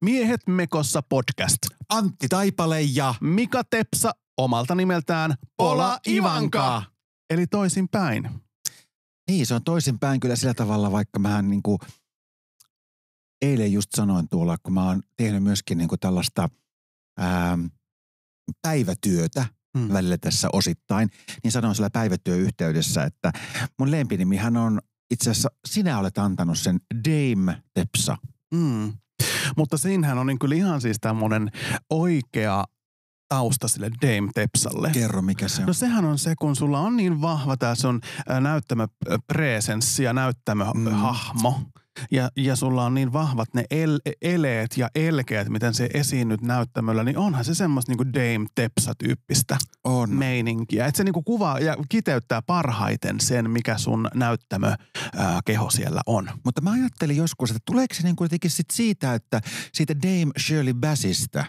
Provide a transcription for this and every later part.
Miehet mekossa podcast. Antti Taipale ja Mika Tepsa omalta nimeltään Pola Ivanka. Eli toisinpäin. Niin, se on toisinpäin kyllä sillä tavalla, vaikka mähän niinku eilen just sanoin tuolla, kun mä oon tehnyt myöskin niinku tällaista päivätyötä välillä tässä osittain, niin sanoin sillä päivätyöyhteydessä, että mun lempinimihän on itse asiassa, sinä olet antanut sen Dame Tepsa. Mutta siinähän on niin kyllä ihan siis tämmöinen oikea tausta sille Dame Tepsalle. Kerro, mikä se on. No sehän on se, kun sulla on niin vahva tää sun näyttämöpresenssi ja näyttämöhahmo. Ja sulla on niin vahvat ne eleet ja elkeet, miten se esiinnyt näyttämöllä, niin onhan se semmoista niinku Dame Tepsa-tyyppistä meininkiä. Että se niinku kuvaa ja kiteyttää parhaiten sen, mikä sun näyttämökeho siellä on. Mutta mä ajattelin joskus, että tuleeko se niinku jotenkin sit siitä, että siitä Dame Shirley Basseystä?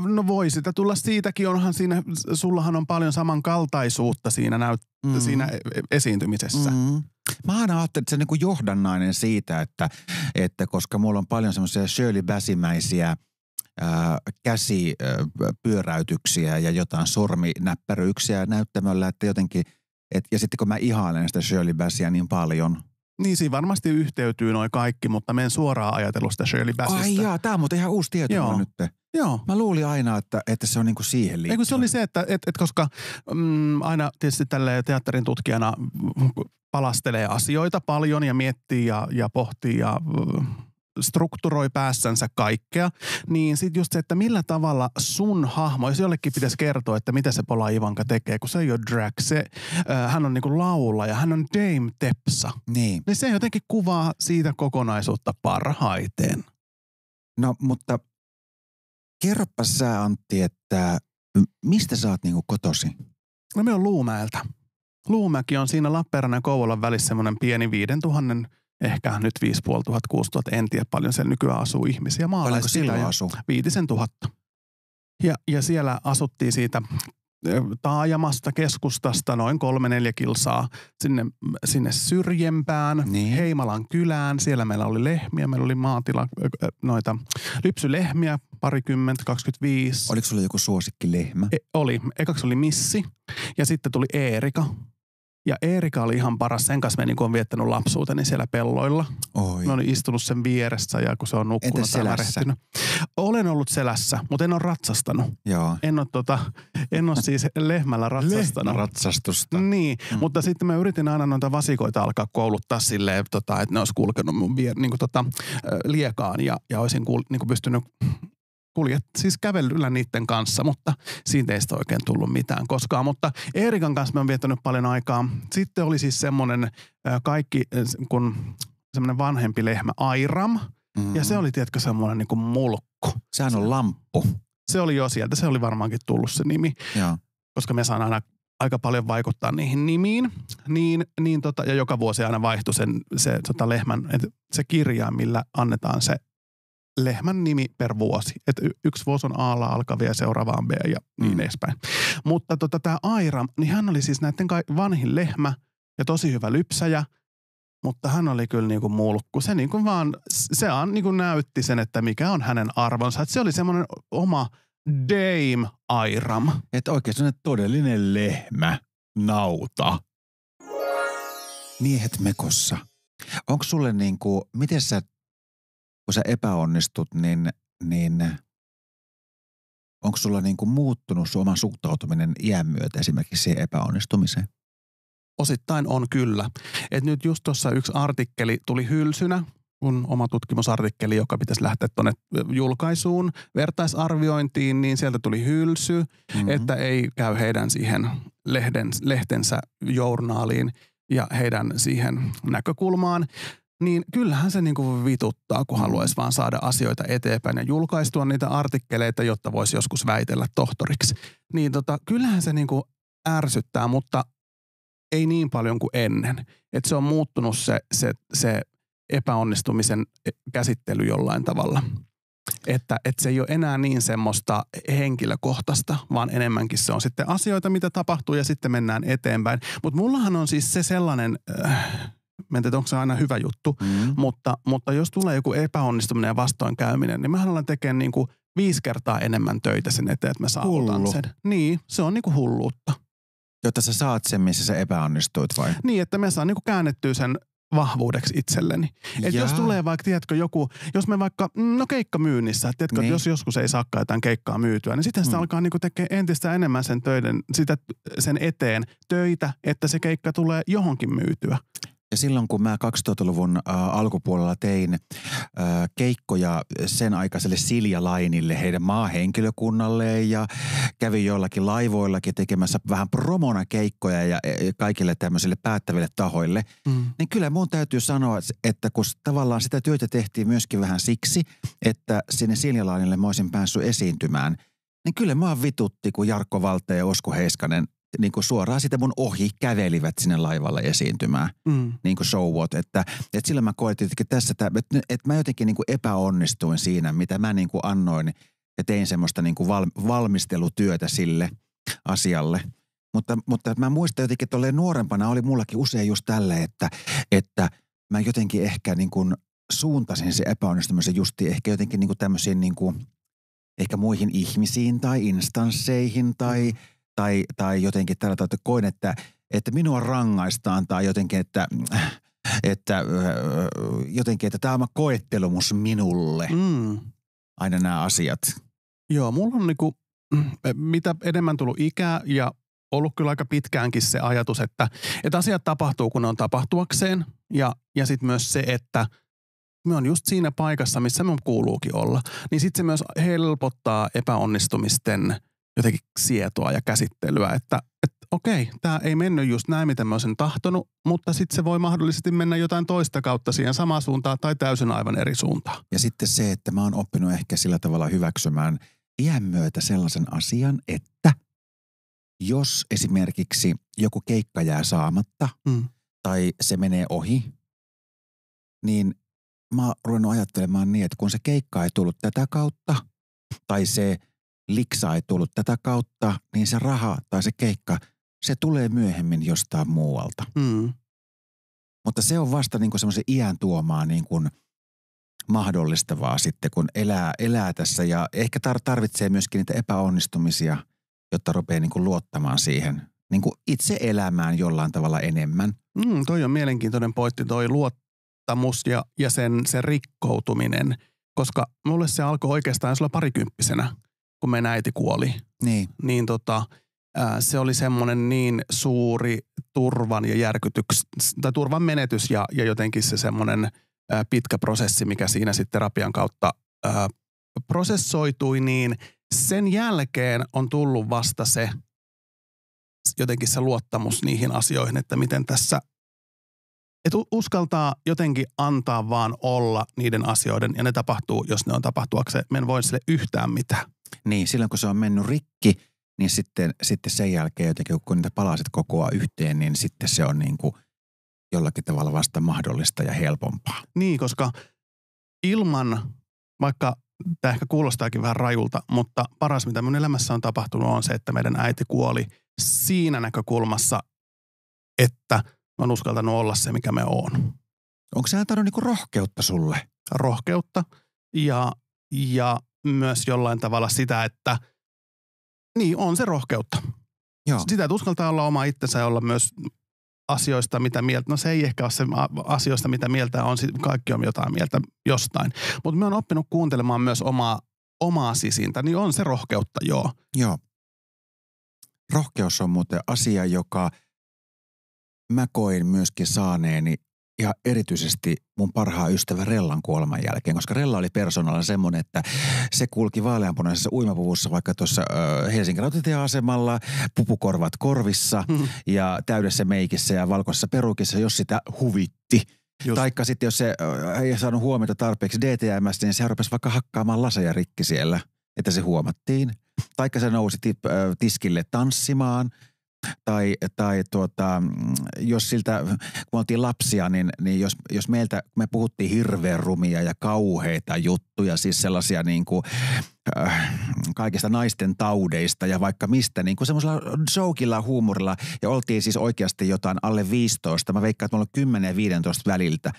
No voi sitä tulla siitäkin, onhan siinä, sullahan on paljon samankaltaisuutta siinä siinä esiintymisessä. Mä aina ajattelin, että se on niin kuin johdannainen siitä, että koska mulla on paljon semmoisia Shirley Bassey-mäisiä käsipyöräytyksiä ja jotain sorminäppäryyksiä näyttämällä, että jotenkin, ja sitten kun mä ihailen sitä Shirley Basseyä niin paljon. Niin siinä varmasti yhteytyy noi kaikki, mutta mä en suoraan ajatellut sitä Shirley Basseystä. Ai jaa, tää on muuten ihan uusi tieto mulla nyt. Joo. Mä luulin aina, että se on niinku siihen liittyvä. Eikö se oli se, että koska aina tietysti tälleen teatterin tutkijana palastelee asioita paljon ja miettii ja pohtii ja strukturoi päässänsä kaikkea, niin sitten just se, että millä tavalla sun hahmo, jos jollekin pitäisi kertoa, että mitä se Pola Ivanka tekee, kun se ei ole drag, hän on niinku laulaja, hän on Dame Tepsa. Niin se jotenkin kuvaa siitä kokonaisuutta parhaiten. No, mutta kerropa sä, Antti, että mistä sä oot niinku kotosi? No me on Luumäeltä. Luumäki on siinä Lappeenrannan ja Kouvolan välissä semmoinen pieni 5000, ehkä nyt 5500, 6000, en tiedä paljon siellä nykyään asuu ihmisiä. Paljonko silloin asuu? 5000. Ja siellä asuttiin siitä taajamasta, keskustasta noin 3-4 kilsaa sinne syrjempään, Heimalan kylään. Siellä meillä oli lehmiä, meillä oli maatila, noita lypsylehmiä, 20, 25. Oliko sulla joku suosikkilehmä? Oli. Ekaksi oli Missi ja sitten tuli Eerika. Ja Eerika oli ihan paras. Sen kanssa me niin on viettänyt lapsuuteni siellä pelloilla. Mä olin istunut sen vieressä ja kun se on nukkunut. Entäs selässä? Märehtynyt. Olen ollut selässä, mutta en ole ratsastanut. Joo. En ole siis lehmällä ratsastanut. Lehmäratsastusta. Niin, mutta sitten mä yritin aina noita vasikoita alkaa kouluttaa silleen, että ne olisi kulkenut mun liekaan ja olisin pystynyt siis kävelyllä niiden kanssa, mutta siitä ei sitä oikein tullut mitään koskaan. Mutta Eerikan kanssa mä oon viettänyt paljon aikaa. Sitten oli siis semmoinen semmoinen vanhempi lehmä Airam. Ja se oli, tiedätkö, semmoinen niin kuin mulkku. Sehän on lamppu. Se oli jo sieltä. Se oli varmaankin tullut se nimi. Joo. Koska me saan aina aika paljon vaikuttaa niihin nimiin. Ja joka vuosi aina vaihtui se lehmän, se kirja, millä annetaan se lehmän nimi per vuosi. Että yksi vuosi on A:lla alkavia ja seuraava on B ja niin edespäin. Mutta tämä Airam, niin hän oli siis näiden vanhin lehmä ja tosi hyvä lypsäjä, mutta hän oli kyllä niinku mulkku. Se niinku vaan, se niinku näytti sen, että mikä on hänen arvonsa. Että se oli semmoinen oma Dame Airam. Että oikein semmoinen todellinen lehmä, nauta. Miehet mekossa. Onko sulle niinku, miten sä kun sä epäonnistut, niin onko sulla niinku muuttunut sun oma suhtautuminen iän myötä esimerkiksi siihen epäonnistumiseen? Osittain on kyllä. Et nyt just tuossa yksi artikkeli tuli hylsynä, kun oma tutkimusartikkeli, joka pitäisi lähteä tuonne julkaisuun, vertaisarviointiin, niin sieltä tuli hylsy, että ei käy heidän siihen lehtensä journaaliin ja heidän siihen näkökulmaan. Niin kyllähän se niinku vituttaa, kun haluaisi vaan saada asioita eteenpäin ja julkaistua niitä artikkeleita, jotta voisi joskus väitellä tohtoriksi. Niin kyllähän se niinku ärsyttää, mutta ei niin paljon kuin ennen. Että se on muuttunut se epäonnistumisen käsittely jollain tavalla. Että se ei ole enää niin semmoista henkilökohtaista, vaan enemmänkin se on sitten asioita, mitä tapahtuu ja sitten mennään eteenpäin. Mutta mullahan on siis se sellainen että onko se aina hyvä juttu. Mutta jos tulee joku epäonnistuminen ja vastoinkäyminen, niin mähän olen tekemään niin kuin 5 kertaa enemmän töitä sen eteen, että mä saavutan sen. Niin, se on niin kuin hulluutta. Jotta sä saat sen, missä sä epäonnistuit vai? Niin, että me saan niin kuin käännettyä sen vahvuudeksi itselleni. Että jos tulee vaikka, tiedätkö, jos me vaikka, keikkamyynnissä, tiedätkö, niin. Jos joskus ei saakaan jotain keikkaa myytyä, niin sitten sitä alkaa niinku tekemään entistä enemmän sen eteen töitä, että se keikka tulee johonkin myytyä. Ja silloin, kun mä 2000-luvun alkupuolella tein keikkoja sen aikaiselle Silja Lainille, heidän maahenkilökunnalle ja kävin joillakin laivoillakin tekemässä vähän promona keikkoja ja kaikille tämmöisille päättäville tahoille, niin kyllä mun täytyy sanoa, että kun tavallaan sitä työtä tehtiin myöskin vähän siksi, että sinne Silja Lainille mä olisin päässyt esiintymään, niin kyllä mua vitutti, kun Jarkko Valta ja Osku Heiskanen niin kuin suoraan sitä mun ohi kävelivät sinne laivalle esiintymään. Niin kuin so what. Että silloin mä koetin tässä, että mä jotenkin niin kuin epäonnistuin siinä, mitä mä niin kuin annoin ja tein semmoista niin kuin valmistelutyötä sille asialle. Mutta mä muistan jotenkin, että olleen nuorempana oli mullakin usein just tälle, että mä jotenkin ehkä niin kuin suuntasin se epäonnistumisen justi ehkä jotenkin niin kuin tämmöisiin niin kuin ehkä muihin ihmisiin tai instansseihin tai jotenkin tällä tavalla, että koin, että minua rangaistaan tai jotenkin, että tämä on koettelumus minulle. Aina nämä asiat. Joo, mulla on niinku, mitä enemmän tullut ikää ja ollut kyllä aika pitkäänkin se ajatus, että asiat tapahtuu, kun ne on tapahtuakseen. Ja sitten myös se, että me on just siinä paikassa, missä me kuuluukin olla. Niin sitten se myös helpottaa epäonnistumisten jotenkin sietoa ja käsittelyä, että okei, tämä ei mennyt just näin, miten mä olisin tahtonut, mutta sitten se voi mahdollisesti mennä jotain toista kautta siihen samaan suuntaan tai täysin aivan eri suuntaan. Ja sitten se, että mä oon oppinut ehkä sillä tavalla hyväksymään iän myötä sellaisen asian, että jos esimerkiksi joku keikka jää saamatta tai se menee ohi, niin mä oon ruvennut ajattelemaan niin, että kun se keikka ei tullut tätä kautta tai se liksa ei tullut tätä kautta, niin se raha tai se keikka, se tulee myöhemmin jostain muualta. Mutta se on vasta niin kuin semmoisen iän tuomaa niin kuin mahdollistavaa sitten, kun elää tässä ja ehkä tarvitsee myöskin niitä epäonnistumisia, jotta rupeaa niin kuin luottamaan siihen niin kuin itse elämään jollain tavalla enemmän. Toi on mielenkiintoinen pointti, toi luottamus ja sen rikkoutuminen, koska mulle se alkoi oikeastaan silloin parikymppisenä, kun meidän äiti kuoli. Niin se oli semmoinen niin suuri turvan ja turvan menetys ja jotenkin se semmoinen pitkä prosessi, mikä siinä sitten terapian kautta prosessoitui, niin sen jälkeen on tullut vasta se jotenkin se luottamus niihin asioihin, että miten tässä, että uskaltaa jotenkin antaa vaan olla niiden asioiden ja ne tapahtuu, jos ne on tapahtuakseen. Me en voi sille yhtään mitään. Niin, silloin kun se on mennyt rikki, niin sitten sen jälkeen jotenkin, kun niitä palaset kokoaa yhteen, niin sitten se on niin kuin jollakin tavalla vasta mahdollista ja helpompaa. Niin, koska ilman, vaikka tämä ehkä kuulostaakin vähän rajulta, mutta paras mitä mun elämässä on tapahtunut on se, että meidän äiti kuoli siinä näkökulmassa, että mä oon uskaltanut olla se, mikä me oon. Onko se antanut niinku rohkeutta sulle? Rohkeutta ja myös jollain tavalla sitä, että niin on se rohkeutta. Joo. Sitä, että uskaltaa olla oma itsensä ja olla myös asioista, mitä mieltä. No se ei ehkä ole se asioista, mitä mieltä on. Kaikki on jotain mieltä jostain. Mutta mä oon oppinut kuuntelemaan myös omaa sisintä, niin on se rohkeutta, joo. Joo. Rohkeus on muuten asia, joka mä koin myöskin saaneeni ja erityisesti mun parhaan ystävä Rellan kuoleman jälkeen, koska Rella oli persoonalla semmoinen, että se kulki vaaleanpunaisessa uimapuvussa vaikka tuossa Helsingin rautatieasemalla, pupukorvat korvissa ja täydessä meikissä ja valkoisessa perukissa, jos sitä huvitti. Just. Taikka sitten, jos se ei saanut huomiota tarpeeksi DTM:stä, niin se rupesi vaikka hakkaamaan laseja rikki siellä, että se huomattiin. Taikka se nousi tiskille tanssimaan. Tai jos siltä, kun oltiin lapsia, niin jos meiltä, me puhuttiin hirveän rumia ja kauheita juttuja, siis sellaisia niin kuin kaikista naisten taudeista ja vaikka mistä, niin kuin semmoisella jokilla, huumorilla, ja oltiin siis oikeasti jotain alle 15, mä veikkaan, että me ollaan 10 ja 15 väliltä,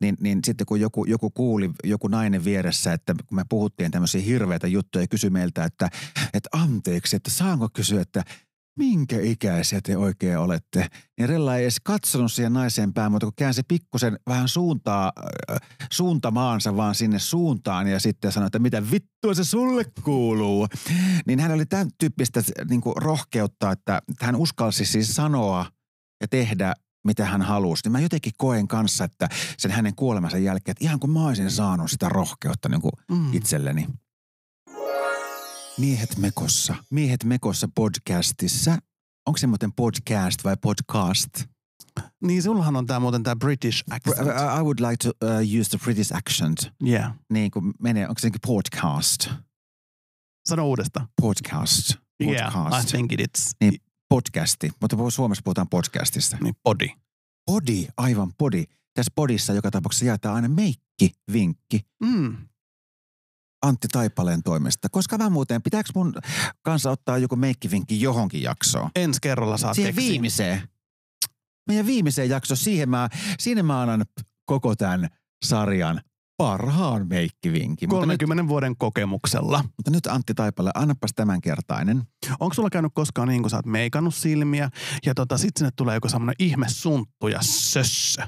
niin sitten kun joku kuuli, joku nainen vieressä, että kun me puhuttiin tämmöisiä hirveitä juttuja ja kysyi meiltä, että anteeksi, että saanko kysyä, että minkä ikäisiä te oikein olette? Niin Rella ei edes katsonut siihen naiseen päin, mutta kun käänsi pikkusen vähän suuntamaansa vaan sinne suuntaan ja sitten sanoi, että mitä vittua se sulle kuuluu. Niin hän oli tämän tyyppistä niin kuin rohkeutta, että hän uskalsi siis sanoa ja tehdä mitä hän halusi. Niin mä jotenkin koen kanssa, että sen hänen kuolemansa jälkeen, että ihan kun mä olisin saanut sitä rohkeutta niin kuin itselleni. Miehet mekossa podcastissa. Onko se muuten podcast vai podcast? Niin, sullahan on muuten tää British accent. I would like to use the British accent. Yeah. Niin kuin menee, onko se podcast? Sano uudestaan. Podcast. Yeah, I think it's. Niin, podcasti. Mutta Suomessa puhutaan podcastista. Niin, podi. Podi, aivan podi. Tässä podissa joka tapauksessa jaetaan aina meikki-vinkki. Antti Taipaleen toimesta. Koska mä muuten, pitääkö mun kanssa ottaa joku meikkivinkki johonkin jaksoon? Ensi kerralla saat siihen viimeiseen. Meidän viimeiseen jaksoon, siinä mä annan koko tämän sarjan parhaan meikkivinkin. 30 vuoden kokemuksella. Mutta nyt Antti Taipale, annapas tämänkertainen. Onko sulla käynyt koskaan niin, kun sä oot meikannut silmiä ja sit sinne tulee joku semmoinen ihme sunttu ja sössö?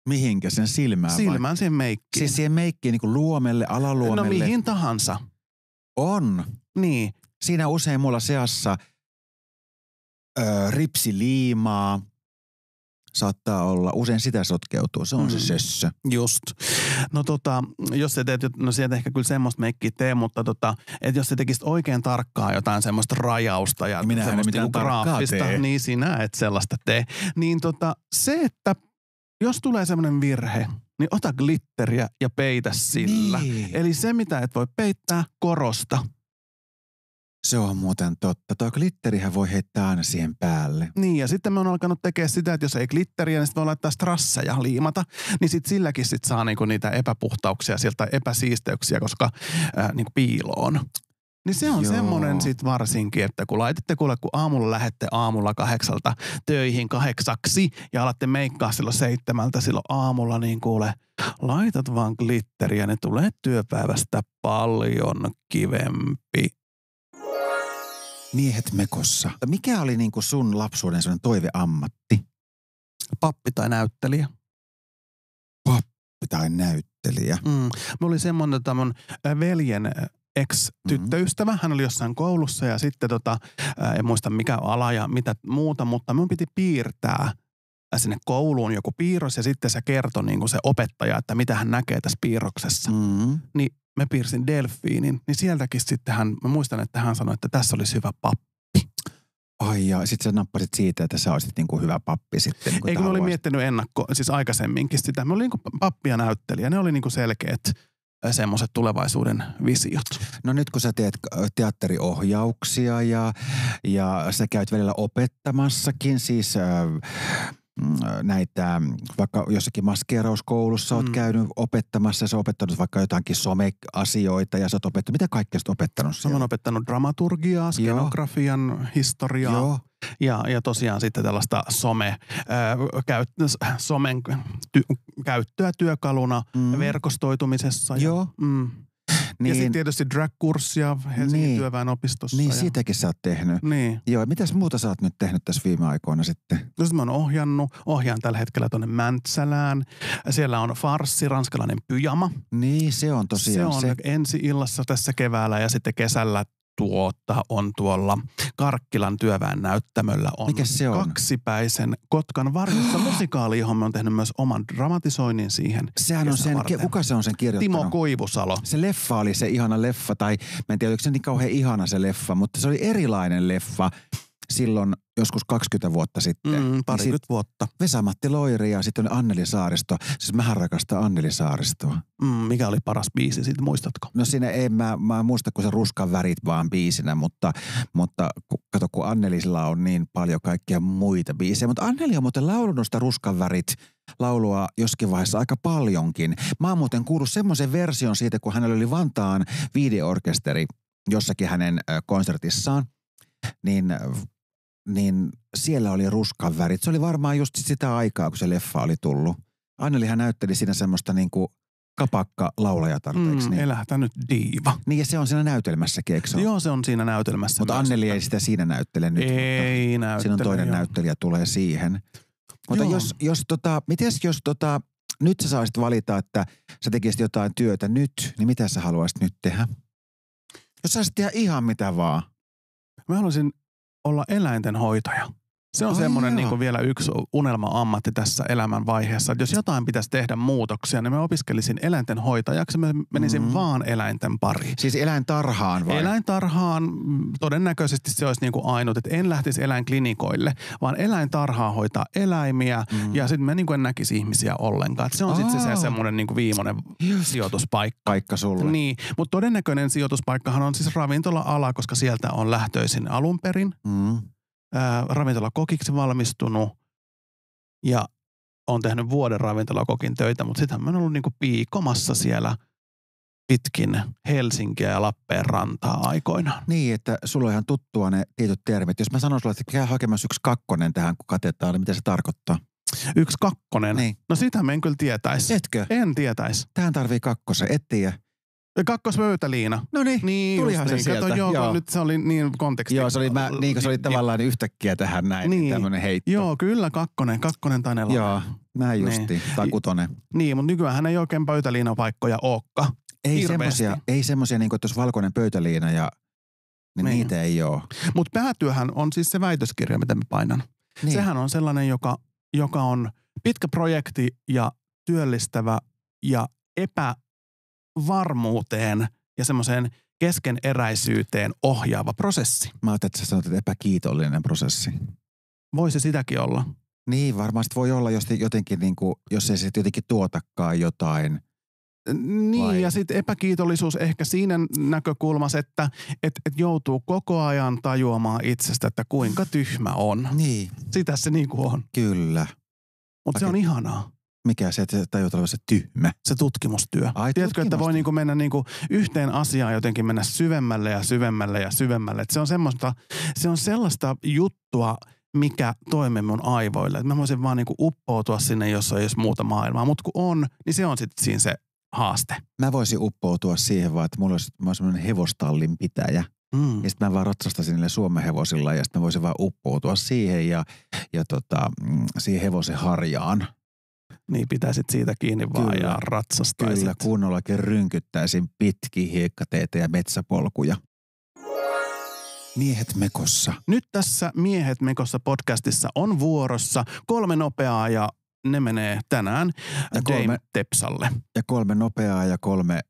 Mihinkä sen silmään? Silmään siihen meikkiin. Siis siihen meikkiin niin kuin luomelle, alaluomelle? No mihin tahansa. On. Niin. Siinä usein mulla seassa ripsiliimaa saattaa olla. Usein sitä sotkeutuu. Se on se sössö. Just. No jos sä teet, no sieltä ehkä kyllä semmoista meikkiä tee, mutta että jos sä tekisit oikein tarkkaa jotain semmoista rajausta ja semmoista niinku graafista, niin sinä et sellaista tee. Niin se, että jos tulee semmoinen virhe, niin ota glitteriä ja peitä sillä. Niin. Eli se, mitä et voi peittää, korosta. Se on muuten totta. Tuo glitterihän voi heittää aina siihen päälle. Niin, ja sitten me on alkanut tekemään sitä, että jos ei glitteriä, niin sitten voi laittaa strasseja liimata. Niin sitten silläkin saa niinku niitä epäpuhtauksia sieltä, epäsiisteyksiä, koska niinku piiloon. Niin se on semmoinen sitten varsinkin, että kun laitatte kun aamulla lähette aamulla 8 töihin 8 ja alatte meikkaa silloin 7 silloin aamulla, niin kuule, laitat vaan glitteriä, ne tulee työpäivästä paljon kivempi. Miehet mekossa. Mikä oli niinku sun lapsuuden sellainen toiveammatti? Pappi tai näyttelijä. Pappi tai näyttelijä. Me oli semmoinen mun veljen ex-tyttöystävä. Hän oli jossain koulussa ja sitten en muista mikä ala ja mitä muuta, mutta minun piti piirtää sinne kouluun joku piirros ja sitten se kertoi niin kuin se opettaja, että mitä hän näkee tässä piirroksessa. Niin mä piirsin delfiinin, niin sieltäkin sitten mä muistan, että hän sanoi, että tässä olisi hyvä pappi. Ai ja sit sä nappasit siitä, että sä olisit niinku hyvä pappi sitten. Niin ei kun mä olin miettinyt siis aikaisemminkin sitä. Mä olin niinku pappi ja näyttelijä. Ne oli niinku selkeät semmoiset tulevaisuuden visiot. No nyt kun sä teet teatteriohjauksia ja sä käyt välillä opettamassakin, siis näitä, vaikka jossakin maskeerauskoulussa oot käynyt opettamassa ja sä oot opettanut vaikka jotakin someasioita ja sä oot opettanut, mitä kaikkea sä oot opettanut siellä? Mä oon opettanut dramaturgiaa, skenografian, historiaa. Joo. Ja tosiaan sitten tällaista somen käyttöä työkaluna verkostoitumisessa. Joo. Niin, ja sitten tietysti drag-kurssia Helsingin työväenopistossa. Niin, sitäkin sä oot tehnyt. Niin. Joo, mitäs muuta sä oot nyt tehnyt tässä viime aikoina sitten? No sitten mä oon ohjaan tällä hetkellä tuonne Mäntsälään. Siellä on farssi, ranskalainen pyjama. Niin, se on tosiaan se. On ensi illassa tässä keväällä ja sitten kesällä on tuolla Karkkilan työväen näyttämöllä on kaksipäisen Kotkan varjossa musikaali, johon me on tehnyt myös oman dramatisoinnin siihen. Sehän on kuka se on sen kirjoittanut? Timo Koivusalo. Se leffa oli se ihana leffa, tai mä en tiedä, oliko se niin kauhean ihana se leffa, mutta se oli erilainen leffa. silloin joskus 20 vuotta sitten. Parikymmentä vuotta. Vesa-Matti Loiri ja sitten oli Anneli Saaristo. Siis mähän rakastan Anneli Saaristoa. Mikä oli paras biisi siitä, muistatko? No siinä ei, mä en muista kuin se Ruskan värit vaan biisinä, mutta kato kun Annelisilla on niin paljon kaikkia muita biisejä. Mutta Anneli on muuten laulunut sitä Ruskan värit laulua joskin vaiheessa aika paljonkin. Mä oon muuten kuullut semmoisen version siitä, kun hänellä oli Vantaan viideorkesteri jossakin hänen konsertissaan, niin siellä oli Ruskan värit. Se oli varmaan just sitä aikaa, kun se leffa oli tullut. Annelihan näytteli siinä semmoista niinku kapakka laulajatarteeksi. Niin. Elähtä nyt diiva. Niin ja se on siinä näytelmässäkin, eikö se Joo, se on siinä näytelmässä. Mutta Anneli ei sitä siinä näyttele nyt. Ei näyttele. Siinä on toinen näyttelijä tulee siihen. Mutta jos nyt sä saisit valita, että sä tekisit jotain työtä nyt, niin mitä sä haluaisit nyt tehdä? Jos sä saisit tehdä ihan mitä vaan. Mä haluaisin olla eläintenhoitaja. Se on semmoinen niin kuin vielä yksi unelma-ammatti tässä elämän vaiheessa. Että jos jotain pitäisi tehdä muutoksia, niin mä opiskelisin eläintenhoitajaksi. Mä menisin vaan eläinten pariin. Siis eläintarhaan vai? Eläintarhaan todennäköisesti se olisi niin kuin ainut, että en lähtisi eläinklinikoille, vaan eläintarhaan hoitaa eläimiä ja sitten mä niin kuin en näkisi ihmisiä ollenkaan. Että se on sitten se semmoinen niin kuin viimeinen sijoituspaikka. Paikka sulle. Niin, mutta todennäköinen sijoituspaikkahan on siis ravintola-ala, koska sieltä on lähtöisin alun perin. Ravintolakokiksi valmistunut ja on tehnyt vuoden ravintolakokin töitä, mutta sitten mä oon ollut niinku piikomassa siellä pitkin Helsinkiä ja Lappeenrantaa aikoinaan. Niin, että sulla on ihan tuttua ne tietyt termit. Jos mä sanon sulle, että käy hakemassa 1 kakkonen tähän, kun katetaan, niin mitä se tarkoittaa? 1 kakkonen? Niin. No sitä mä en kyllä tietäisi. Etkö? En tietäisi. Tähän tarvii 2, et tiedä. Kakkosvöytäliina. No niin, tulihan se sieltä. Kato, joo. Nyt se oli niin konteksti. Joo, se oli tavallaan yhtäkkiä tähän näin, niin tämmöinen heitto. Joo, kyllä kakkonen tai 4. Joo, näin justiin, tai 6. Niin, mutta nykyään ei oikein pöytäliinapaikkoja olekaan. Ei semmoisia, niin kuin, että jos valkoinen pöytäliina niin niitä ei ole. Mutta päätyöhän on siis se väitöskirja, mitä mä painan. Niin. Sehän on sellainen, joka on pitkä projekti ja työllistävä ja epävarmuuteen ja semmoiseen keskeneräisyyteen ohjaava prosessi. Mä ajattelin, että sä sanot, että epäkiitollinen prosessi. Voisi sitäkin olla. Niin, varmasti voi olla jotenkin niin kuin, jos ei se jotenkin tuotakaan jotain. Niin, vai? Ja sitten epäkiitollisuus ehkä siinä näkökulmassa, että joutuu koko ajan tajuamaan itsestä, että kuinka tyhmä on. Niin. Sitä se niin kuin on. Kyllä. Mutta se on ihanaa. Mikä se, että tajutaan olla se tyhmä? Se tutkimustyö. Tiedätkö, että voi niinku mennä niinku yhteen asiaan jotenkin mennä syvemmälle ja syvemmälle ja syvemmälle. Että se on sellaista juttua, mikä toimii mun aivoille. Että mä voisin vaan niinku uppoutua sinne, jos ei edes muuta maailmaa. Mutta kun on, niin se on sitten siinä se haaste. Mä voisin uppoutua siihen vaan, että mä oon semmoinen hevostallin pitäjä. Ja sitten mä vaan ratsastasin niille Suomen hevosilla ja sitten mä voisin vaan uppoutua siihen ja siihen hevosen harjaan. Niin pitäisit siitä kiinni vaan kyllä, ja ratsastaisit. Kyllä, kunnollakin rynkyttäisin pitkiä hiekkateitä ja metsäpolkuja. Miehet mekossa. Nyt tässä Miehet mekossa podcastissa on vuorossa 3 nopeaa ja ne menee tänään Dame Tepsalle. Ja 3 nopeaa ja 3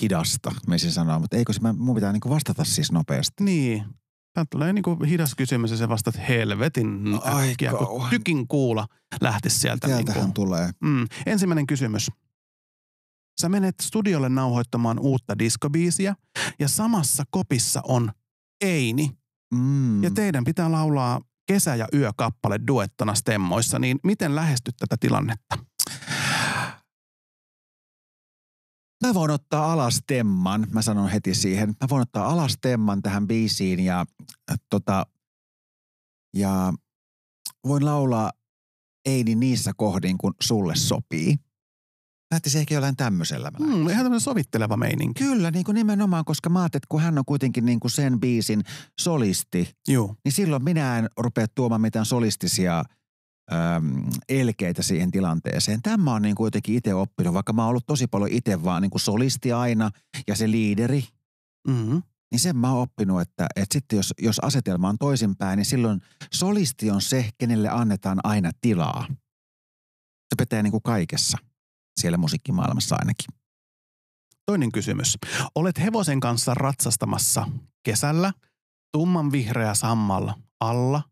hidasta, meisin sanoa. Mutta eikö mun pitää niinku vastata siis nopeasti? Niin. Täältä tulee niinku hidas kysymys ja se vastat helvetin äkkiä, kun tykin kuula lähtisi sieltä. Täältähän tulee. Ensimmäinen kysymys. Sä menet studiolle nauhoittamaan uutta diskobiisiä ja samassa kopissa on Eini. Ja teidän pitää laulaa Kesä- ja yökappale duettona stemmoissa, niin miten lähestyt tätä tilannetta? Mä voin ottaa alastemman, mä sanon heti siihen. Mä voin ottaa alastemman tähän biisiin ja voin laulaa Eini niissä kohdin, kun sulle sopii. Lähtisi ehkä jollain tämmöisellä. Ihan tämmöinen sovitteleva meininki. Kyllä, niin kuin nimenomaan, koska mä ajattelin, että kun hän on kuitenkin niin kuin sen biisin solisti, niin silloin minä en rupea tuomaan mitään solistisia elkeitä siihen tilanteeseen. Tämä on niin kuin jotenkin itse oppinut, vaikka mä oon ollut tosi paljon itse vaan niin kuin solisti aina ja se liideri. Niin sen mä oon oppinut, että sitten jos asetelma on toisinpäin, niin silloin solisti on se, kenelle annetaan aina tilaa. Se pätee niin kuin kaikessa. Siellä musiikkimaailmassa ainakin. Toinen kysymys. Olet hevosen kanssa ratsastamassa kesällä tumman vihreä sammal alla.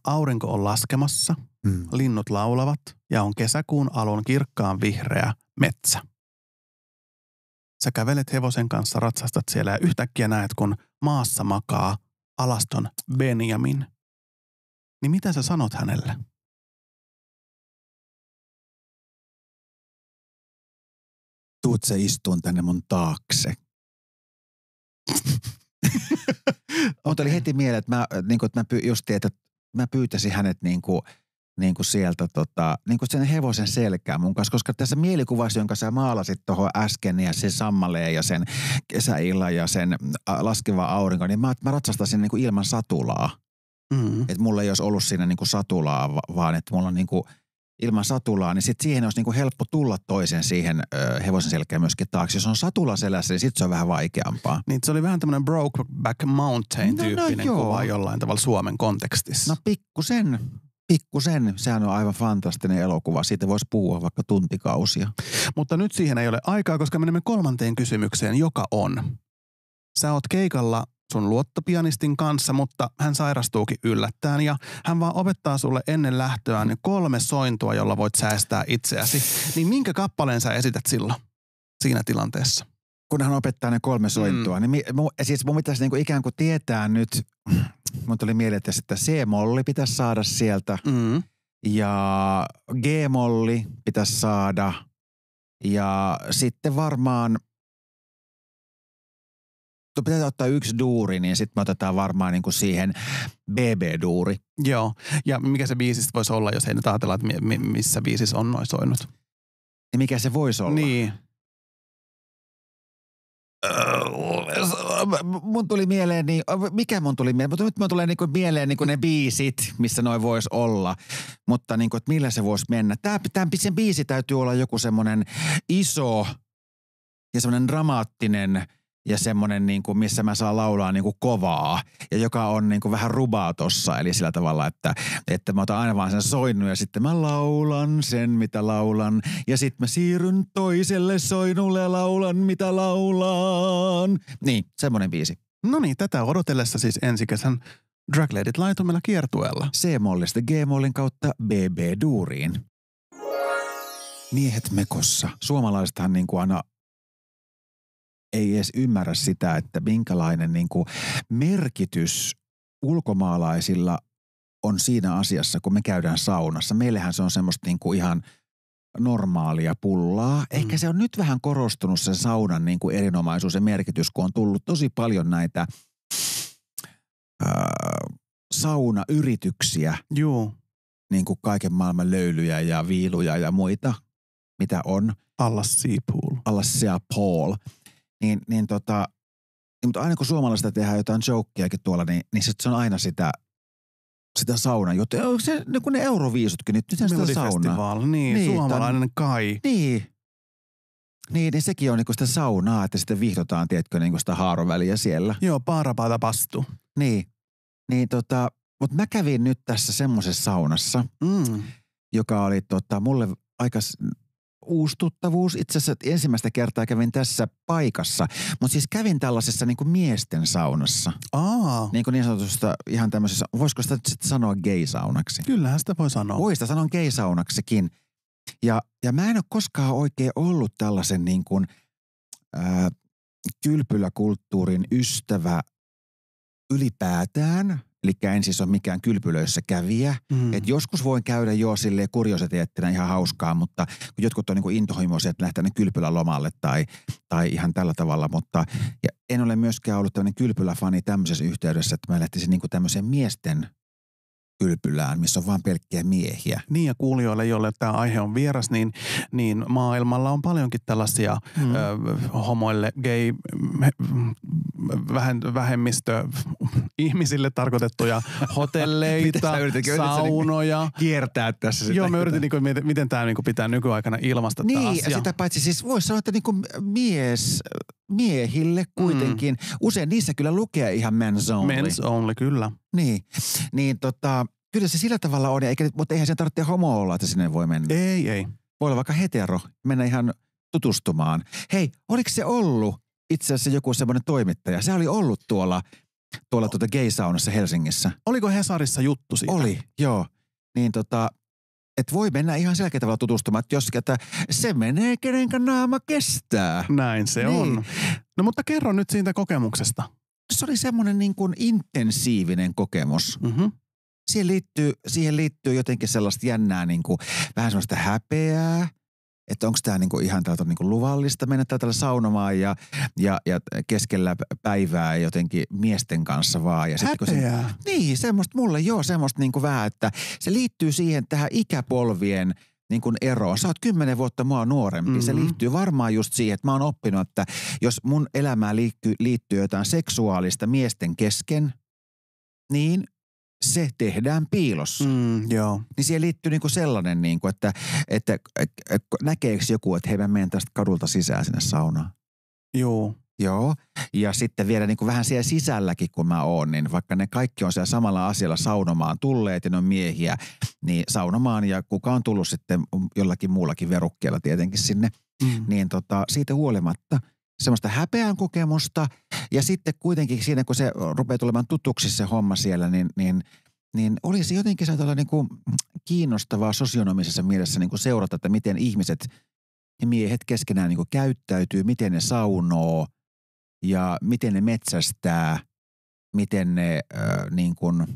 Aurinko on laskemassa, linnut laulavat ja on kesäkuun alun kirkkaan vihreä metsä. Sä kävelet hevosen kanssa, ratsastat siellä ja yhtäkkiä näet, kun maassa makaa alaston Benjamin. Niin mitä sä sanot hänelle? Tuut sä istuun tänne mun taakse. Mutta oli heti mieleen, että mä pyytäisin hänet niinku sieltä niinku sen hevosen selkää mun kanssa, koska tässä mielikuvassa, jonka sä maalasit tuohon äsken ja se sammaleen ja sen kesäillan ja sen laskeva aurinko, niin mä ratsastasin niinku ilman satulaa. Että mulla ei olisi ollut siinä niinku satulaa, vaan että mulla on niinku ilman satulaa, niin sitten siihen olisi niinku helppo tulla toisen siihen hevosen selkään myöskin taakse. Jos on satula selässä, niin sitten se on vähän vaikeampaa. Niin se oli vähän tämmöinen Brokeback Mountain-tyyppinen kuva jollain tavalla Suomen kontekstissa. No pikkusen. Sehän on aivan fantastinen elokuva. Siitä voisi puhua vaikka tuntikausia. Mutta nyt siihen ei ole aikaa, koska menemme 3. kysymykseen, joka on. Sä oot keikalla sun luottopianistin kanssa, mutta hän sairastuukin yllättäen ja hän vaan opettaa sulle ennen lähtöään 3 sointua, jolla voit säästää itseäsi. Niin minkä kappaleen sä esität silloin siinä tilanteessa? Kun hän opettaa ne 3 sointua, niin siis mun pitäisi niinku ikään kuin tietää nyt, mun tuli mieleen, että C-molli pitäisi saada sieltä ja G-molli pitäisi saada ja sitten varmaan pitää ottaa 1 duuri, niin sitten me otetaan varmaan niinku siihen BB-duuri. Joo, ja mikä se biisistä voisi olla, jos ei nyt ajatella, että missä biisissä on noin soinut? Ja mikä se voisi olla? Niin. Mun tuli mieleen, mutta nyt mun tulee niinku mieleen niinku ne biisit, missä noin voisi olla, mutta niinku, että millä se voisi mennä. Sen biisi täytyy olla joku semmoinen iso ja semmoinen dramaattinen ja semmoinen, niinku, missä mä saan laulaa niinku kovaa ja joka on niinku vähän rubaa tossa. Eli sillä tavalla, että mä otan aina vaan sen soinnun ja sitten mä laulan sen, mitä laulan. Ja sitten mä siirryn toiselle soinnulle ja laulan, mitä laulan. Niin, semmoinen biisi. No niin, tätä odotellessa siis ensi kesän Drag Ladyt laitumella kiertueella. C-mollista G-mollin kautta BB-duuriin. Miehet mekossa. Suomalaisethan niinku aina ei edes ymmärrä sitä, että minkälainen niinku merkitys ulkomaalaisilla on siinä asiassa, kun me käydään saunassa. Meillähän se on semmoista niinku ihan normaalia pullaa. Ehkä se on nyt vähän korostunut sen saunan niinku erinomaisuus ja merkitys, kun on tullut tosi paljon näitä saunayrityksiä. Joo. Niinku kaiken maailman löylyjä ja viiluja ja muita, mitä on. Allas Sea Paul. Mutta aina kun suomalaisista tehdään jotain jokeakin tuolla, niin se on aina sitä saunan juttu. Se, kun ne Euroviisutkin, nyt se on sitä saunaa. Niin, suomalainen kai. Niin sekin on niinku sitä saunaa, että sitten vihdotaan, tiedätkö, niinku sitä haaroväliä siellä. Joo, paarapaata pastu. Niin, mutta mä kävin nyt tässä semmoisessa saunassa, joka oli mulle aika uusi tuttavuus. Itse asiassa ensimmäistä kertaa kävin tässä paikassa, mutta siis kävin tällaisessa niinku miesten saunassa. Niin sanotusta ihan tämmöisessä, voisiko sitä sitten sanoa gay-saunaksi? Kyllähän sitä voi sanoa. Voi sitä sanoa gay-saunaksikin. Ja mä en ole koskaan oikein ollut tällaisen niin kuin kylpyläkulttuurin ystävä ylipäätään. Eli en siis ole mikään kylpylöissä kävijä. Et joskus voin käydä jo silleen kuriositeettina ihan hauskaa, mutta kun jotkut on niin kuin intohimoisia, että lähtee kylpylälomalle tai ihan tällä tavalla. Mutta ja en ole myöskään ollut tämmöinen kylpyläfani tämmöisessä yhteydessä, että mä lähtisin niin kuin tämmöiseen miesten kylpylään, missä on vaan pelkkiä miehiä. Niin ja kuulijoille, joille tämä aihe on vieras, niin maailmalla on paljonkin tällaisia homoille, gay, vähemmistö ihmisille tarkoitettuja hotelleita, saunoja. Kiertää tässä sitä. Joo, mä yritin, miten tämä pitää nykyaikana ilmaista niin, tämä asia. Ja sitä paitsi siis voisi sanoa, että miehille kuitenkin. Usein niissä kyllä lukee ihan men's only. Men's only, kyllä. Niin kyllä se sillä tavalla on, mutta eihän sen tarvitse homo olla, että sinne voi mennä. Ei. Voi olla vaikka hetero, mennä ihan tutustumaan. Hei, oliko se ollut itse asiassa joku semmoinen toimittaja? Se oli ollut tuolla tuolla gay-saunassa Helsingissä. Oliko Hesarissa juttu siitä? Oli, joo. Niin että voi mennä ihan selkeä tavalla tutustumaan, että se menee kenenkä naama kestää. Näin se on. No mutta kerro nyt siitä kokemuksesta. Se oli semmoinen niin kuin intensiivinen kokemus. Mm-hmm. Siihen liittyy jotenkin sellaista jännää niin kuin, vähän sellaista häpeää, että onko tämä niin kuin ihan täältä niin kuin luvallista mennä täältä saunomaan ja keskellä päivää jotenkin miesten kanssa vaan. Ja häpeää? Niin, semmoista mulle semmoista niin kuin vähän, että se liittyy siihen tähän ikäpolvien niin kuin eroon. Sä oot 10 vuotta mua nuorempi. Mm-hmm. Se liittyy varmaan just siihen, että mä oon oppinut, että jos mun elämään liittyy jotain seksuaalista miesten kesken, niin se tehdään piilossa. Joo. Niin siihen liittyy niinku sellainen, niinku, että näkeekö joku, että hei mä menen tästä kadulta sisään sinne saunaan. Joo. Ja sitten vielä niinku vähän siellä sisälläkin, kun mä oon, niin vaikka ne kaikki on siellä samalla asialla saunomaan tulleet ja ne on miehiä, niin saunomaan ja kuka on tullut sitten jollakin muullakin verukkeella tietenkin sinne, niin siitä huolimatta semmoista häpeän kokemusta ja sitten kuitenkin siinä, kun se rupeaa tulemaan tutuksi se homma siellä, niin olisi jotenkin sellainen niin kuin kiinnostavaa sosionomisessa mielessä niin kuin seurata, että miten ihmiset ja miehet keskenään niin kuin käyttäytyy, miten ne saunoo ja miten ne metsästää, miten ne niin kuin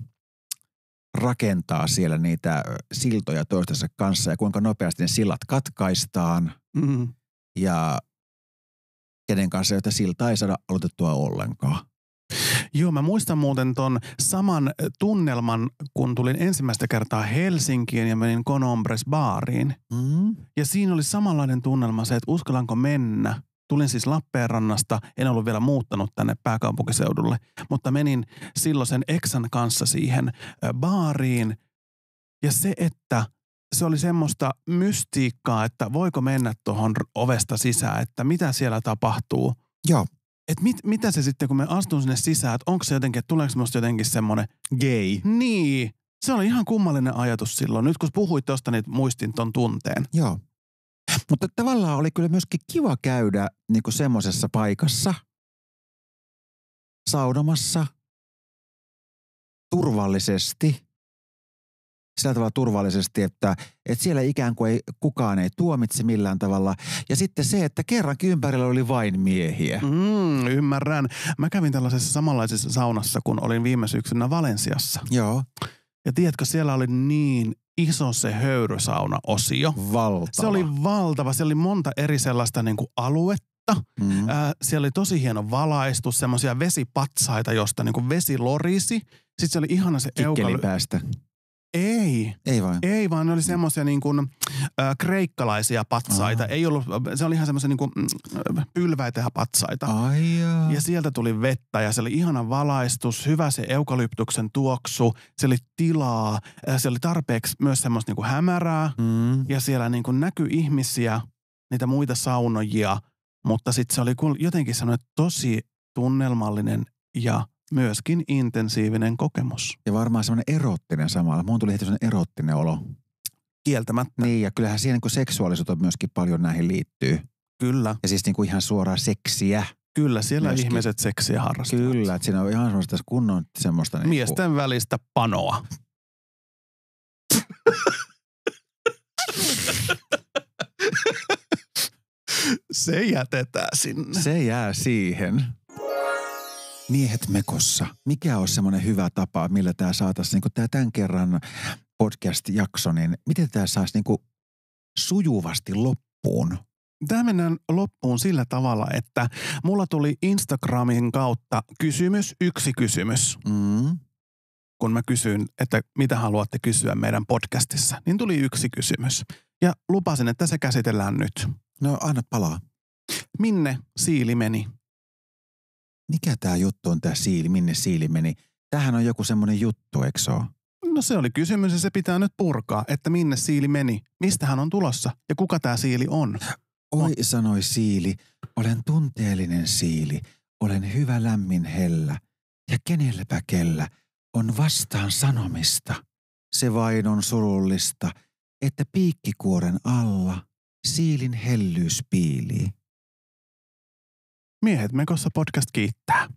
rakentaa siellä niitä siltoja toistensa kanssa ja kuinka nopeasti ne sillat katkaistaan ja kenen kanssa, joita siltaa ei saada aloitettua ollenkaan. Joo, mä muistan muuten ton saman tunnelman, kun tulin ensimmäistä kertaa Helsinkiin ja menin Conombres baariin. Ja siinä oli samanlainen tunnelma se, että uskallanko mennä. Tulin siis Lappeenrannasta, en ollut vielä muuttanut tänne pääkaupunkiseudulle, mutta menin silloisen eksän kanssa siihen baariin. Ja se, että se oli semmoista mystiikkaa, että voiko mennä tuohon ovesta sisään, että mitä siellä tapahtuu. Joo. Että mitä se sitten, kun me astun sinne sisään, että onko se jotenkin, että tuleeko musta jotenkin semmoinen gay. Niin. Se oli ihan kummallinen ajatus silloin. Nyt kun puhuit tuosta, niin muistin ton tunteen. Joo. Mutta tavallaan oli kyllä myöskin kiva käydä niinku semmoisessa paikassa, saunomassa, turvallisesti. Sillä tavalla turvallisesti, että siellä ikään kuin kukaan ei tuomitse millään tavalla. Ja sitten se, että kerrankin ympärillä oli vain miehiä. Ymmärrän. Mä kävin tällaisessa samanlaisessa saunassa, kun olin viime syksynä Valensiassa. Joo. Ja tiedätkö, siellä oli niin iso se höyrysaunaosio. Valtava. Se oli valtava. Siellä oli monta eri sellaista niin kuin aluetta. Siellä oli tosi hieno valaistus, semmoisia vesipatsaita, josta niin kuin vesi lorisi. Sitten se oli ihana se Kikkelipäästä. Ei. Ei vaan ne oli semmoisia niin kuin kreikkalaisia patsaita. Ei ollut, se oli ihan semmoisia niin kuin pylväitä patsaita. Ja sieltä tuli vettä ja se oli ihana valaistus, hyvä se eukalyptuksen tuoksu, se oli tilaa, se oli tarpeeksi myös semmoista niin kuin hämärää. Ja siellä niin kuin näkyi ihmisiä, niitä muita saunojia, mutta sitten se oli jotenkin semmoinen tosi tunnelmallinen ja myöskin intensiivinen kokemus. Ja varmaan semmoinen eroottinen samalla. Mun tuli heti semmoinen eroottinen olo. Kieltämättä. Niin, ja kyllähän siinä niin seksuaalisuutta myöskin paljon näihin liittyy. Kyllä. Ja siis niin kuin ihan suoraa seksiä. Kyllä, siellä myöskin ihmiset seksiä harrastavat. Kyllä, että siinä on ihan semmoista kunnon semmoista. Niin miesten välistä panoa. Se jätetään sinne. Se jää siihen. Miehet mekossa. Mikä on semmoinen hyvä tapa, millä tämä saataisiin, niin tämä tämän kerran podcast-jakso, niin miten tämä saisi niin sujuvasti loppuun? Tämä mennään loppuun sillä tavalla, että mulla tuli Instagramin kautta yksi kysymys. Kun mä kysyin, että mitä haluatte kysyä meidän podcastissa, niin tuli yksi kysymys. Ja lupasin, että se käsitellään nyt. No anna palaa. Minne siili meni? Mikä tämä juttu on, tämä siili? Minne siili meni? Tämähän on joku semmoinen juttu, eikö se ole? No se oli kysymys ja se pitää nyt purkaa, että minne siili meni, mistä hän on tulossa ja kuka tämä siili on. Oi, sanoi siili, olen tunteellinen siili, olen hyvä lämmin hellä ja kenelläpä kellä on vastaan sanomista. Se vain on surullista, että piikkikuoren alla siilin hellyys piilii. Miehet mekossa podcast kiittää.